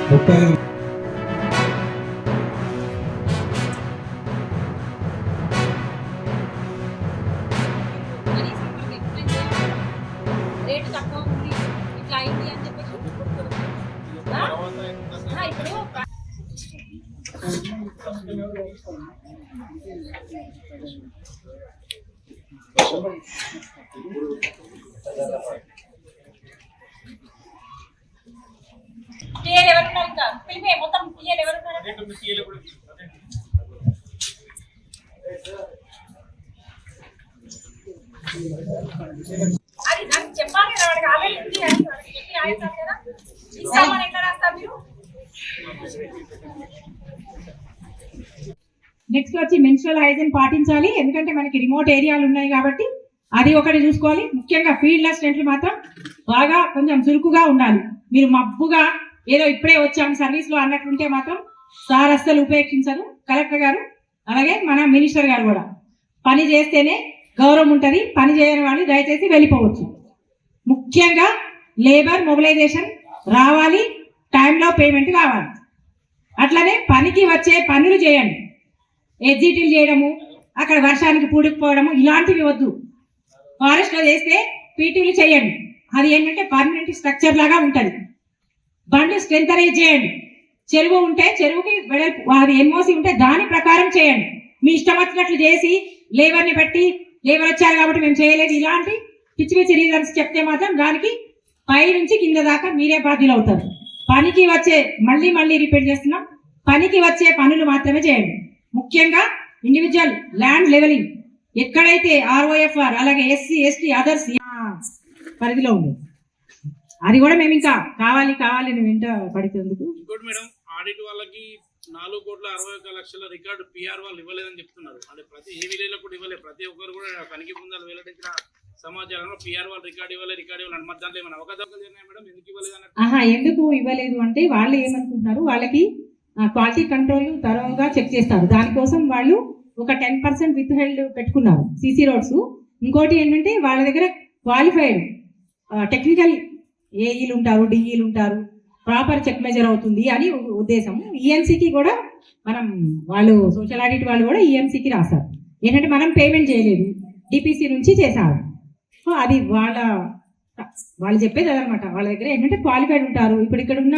30 rate తక్కువ ఉంది ఇట్లా అయింది అని చెప్పేసి టీఎల్ ఎవరు ఉన్నారు ఇంకా పిలిపే మొత్తం టీఎల్ ఎవరు ఉన్నారు అది నాకు చెప్పాలి కదా వాడికి ఆల్రెడీ ఉంది అని చెప్పి రాయిస్తారు కదా ఇస్తామని ఎట్లా రాస్తారు మీరు నెక్స్ట్ వచ్చి మెన్స్ట్రల్ హైజీన్ పాటించాలి ఎందుకంటే మనకి రిమోట్ ఏరియాలు ఉన్నాయి కాబట్టి అది ఒకటి చూసుకోవాలి ముఖ్యంగా ఫీల్డ్ అసిస్టెంట్లు మాత్రం బాగా కొంచెం చురుకుగా ఉండాలి మీరు మబ్బుగా ఏదో ఇప్పుడే వచ్చాము సర్వీస్లో అన్నట్లుంటే మాత్రం సార్ అస్సలు ఉపేక్షించరు కలెక్టర్ గారు అలాగే మన మినిస్టర్ గారు కూడా పని చేస్తేనే గౌరవం ఉంటుంది పని చేయని వాళ్ళు దయచేసి వెళ్ళిపోవచ్చు ముఖ్యంగా లేబర్ మొబిలైజేషన్ రావాలి టైంలో పేమెంట్ కావాలి అట్లనే పనికి వచ్చే పనులు చేయండి ఎగ్జిటీలు చేయడము అక్కడ వర్షానికి పూడుకుపోవడము ఇలాంటివి వద్దు ఫారెస్ట్లో చేస్తే పీటీలు చేయండి అది ఏంటంటే పర్మనెంట్ స్ట్రక్చర్ లాగా ఉంటుంది బండ్లు స్ట్రెంథరైజ్ చేయండి చెరువు ఉంటే చెరువుకి వెడల్పు అది ఎన్ఓసి ఉంటే దాని ప్రకారం చేయండి మీ ఇష్టం వచ్చినట్లు చేసి లేబర్ని పెట్టి లేబర్ వచ్చారు కాబట్టి మేము చేయలేదు ఇలాంటి పిచ్చి పిచ్చి రీజన్స్ చెప్తే మాత్రం దానికి పై నుంచి కింద దాకా మీరే బాధ్యులు అవుతారు పనికి వచ్చే మళ్ళీ రిపీట్ చేస్తున్నాం పనికి వచ్చే పనులు మాత్రమే చేయండి ముఖ్యంగా ఇండివిజువల్ ల్యాండ్ లెవెలింగ్ ఎక్కడైతే ఆర్ఓఎఫ్ఆర్ అలాగే ఎస్సీ ఎస్టీ అదర్స్ పరిధిలో ఉంది అది కూడా మేము ఇంకా కావాలి మేము వెంట పడుతుందుకు ఇంకోటి మేడం ఆడిట్ వాళ్ళకి 4,61,00,000 రికార్డు పిఆర్ వాళ్ళు ఇవ్వలేదని చెప్తున్నారు అంటే ప్రతి ఏ విలేజ్లో కూడా ఇవ్వలేదు ప్రతి ఒక్కరు కూడా తనిఖీ బృందాలు వెల్లడించిన సమాచారంలో పిఆర్ వాళ్ళు రికార్డు ఇవ్వాలి మరి దాంట్లో ఏమైనా అవకాశాలు జరిగినాయి మేడం ఎందుకు ఇవ్వలేదు అన్నట్టు ఎందుకు ఇవ్వలేదు అంటే వాళ్ళు ఏమనుకుంటున్నారు వాళ్ళకి క్వాలిటీ కంట్రోల్ తరోగా చెక్ చేస్తారు దానికోసం వాళ్ళు ఒక 10% విత్ హెల్డ్ పెట్టుకున్నారు సిసి రోడ్స్ ఇంకోటి ఏంటంటే వాళ్ళ దగ్గర క్వాలిఫైడ్ టెక్నికల్ ఏఈలు ఉంటారు డిఈలు ఉంటారు ప్రాపర్ చెక్ మెజర్ అవుతుంది అని ఉద్దేశం ఈఎన్సీకి కూడా మనం వాళ్ళు సోషల్ ఆడిట్ వాళ్ళు కూడా ఈఎన్సీకి రాశారు ఏంటంటే మనం పేమెంట్ చేయలేదు డిపిసి నుంచి చేశారు సో అది వాళ్ళు చెప్పేది అదనమాట వాళ్ళ దగ్గర ఏంటంటే క్వాలిఫైడ్ ఉంటారు ఇప్పుడు ఇక్కడ ఉన్న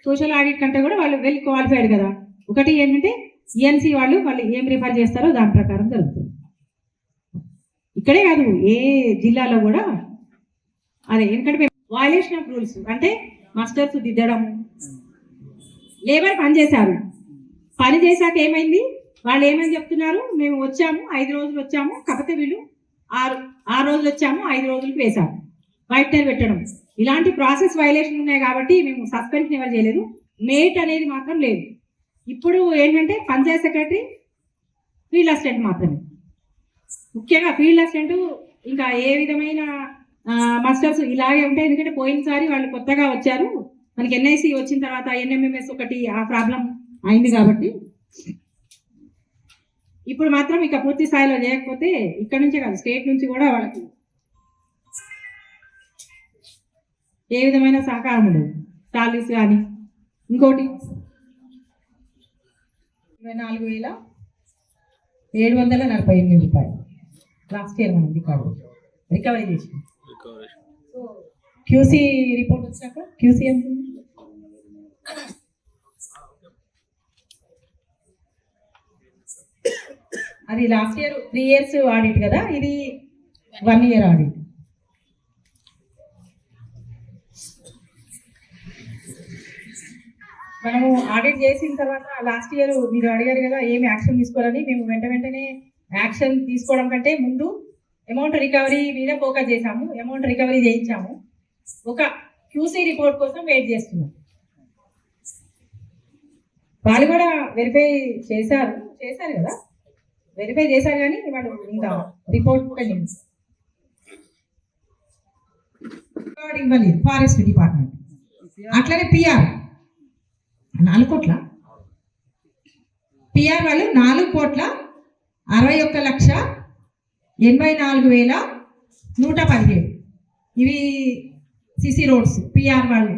సోషల్ ఆడిట్ కంటే కూడా వాళ్ళు వెల్ క్వాలిఫైడ్ కదా ఒకటి ఏంటంటే ఈఎన్సీ వాళ్ళు ఏం రిఫర్ చేస్తారో దాని ప్రకారం జరుగుతుంది ఇక్కడే కాదు ఏ జిల్లాలో కూడా అదే ఎందుకంటే వయలేషన్ ఆఫ్ రూల్స్ అంటే మాస్టర్స్ దిద్దడము లేబర్ పని చేశారు పని చేశాక ఏమైంది వాళ్ళు ఏమని చెప్తున్నారు మేము వచ్చాము 5 రోజులు వచ్చాము కాకపోతే వీళ్ళు 6 రోజులు వచ్చాము 5 రోజులకు వేశారు వైట్నర్ పెట్టడం ఇలాంటి ప్రాసెస్ వైలేషన్ ఉన్నాయి కాబట్టి మేము సస్పెన్షన్ ఎవరు చేయలేదు మేట్ అనేది మాత్రం లేదు ఇప్పుడు ఏంటంటే పంచాయత్ సెక్రటరీ ఫీల్డ్ అసిస్టెంట్ మాత్రమే ముఖ్యంగా ఫీల్డ్ అసిస్టెంట్ ఇంకా ఏ విధమైన మాస్టర్స్ ఇలాగే ఉంటాయి ఎందుకంటే పోయినసారి వాళ్ళు కొత్తగా వచ్చారు మనకి ఎన్ఐసి వచ్చిన తర్వాత ఎన్ఎంఎంఎస్ ఒకటి ఆ ప్రాబ్లం అయింది కాబట్టి ఇప్పుడు మాత్రం ఇక పూర్తి స్థాయిలో చేయకపోతే ఇక్కడ నుంచే కాదు స్టేట్ నుంచి కూడా వాళ్ళకి ఏ విధమైన సహకారం ఉండదు సాలరీస్ కానీ ఇంకోటి 24,748 రూపాయలు లాస్ట్ ఇయర్ మనం రికవరీ చేసి క్యూసీ రిపోర్ట్ వచ్చాక క్యూసీ ఎంత అది లాస్ట్ ఇయర్ 3 years ఆడిట్ కదా ఇది 1 year ఆడిట్ మనము ఆడిట్ చేసిన తర్వాత లాస్ట్ ఇయర్ మీరు అడిగారు కదా ఏమి యాక్షన్ తీసుకోవాలని మేము వెంటనే యాక్షన్ తీసుకోవడం కంటే ముందు అమౌంట్ రికవరీ మీద ఫోకస్ చేశాము అమౌంట్ రికవరీ చేయించాము ఒక క్యూసీ రిపోర్ట్ కోసం వెయిట్ చేస్తున్నాం వాళ్ళు కూడా వెరిఫై చేశారు కదా వెరిఫై చేశారు కానీ వాళ్ళు ఇంకా రిపోర్ట్ కూడా ఇవ్వలేదు ఫారెస్ట్ డిపార్ట్మెంట్ అట్లనే పిఆర్ 4 కోట్ల పిఆర్ వాళ్ళు 4,61,84,117 ఇవి సిసి రోడ్స్ పిఆర్ వాళ్ళు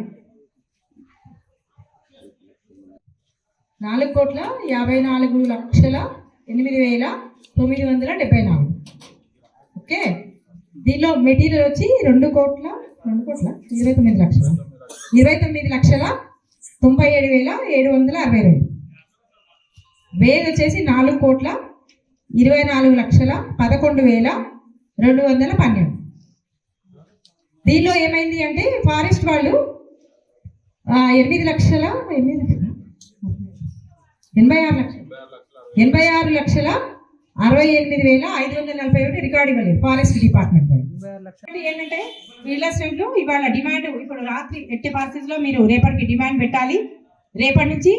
4,54,8,974. ఓకే, దీనిలో మెటీరియల్ వచ్చి 2,29,97,762. వేజ్ వచ్చేసి 4,24,11,12,212. దీనిలో ఏమైంది అంటే ఫారెస్ట్ వాళ్ళు 86,68,541 రికార్డ్ ఇవ్వలేదు ఫారెస్ట్ డిపార్ట్మెంట్ వాళ్ళు. ఏంటంటే రియల్ ఎస్టేట్ లో ఇవాళ డిమాండ్ ఇప్పుడు రాత్రి ఎట్టి పరిస్థితుల్లో మీరు రేపటికి డిమాండ్ పెట్టాలి. రేపటి నుంచి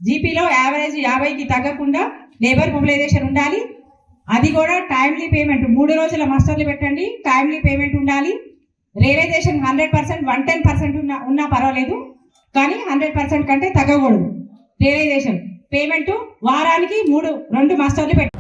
జీపీలో యావరేజ్ 50కి తగ్గకుండా లేబర్ మొబిలైజేషన్ ఉండాలి. అది కూడా టైమ్లీ పేమెంట్, 3 రోజుల మాస్టర్లు పెట్టండి, టైమ్లీ పేమెంట్ ఉండాలి. రియలైజేషన్ 100%, 110% ఉన్నా పర్వాలేదు, కానీ 100% కంటే తగ్గకూడదు. రియలైజేషన్ పేమెంట్ వారానికి 2 మాస్టర్లు పెట్టండి.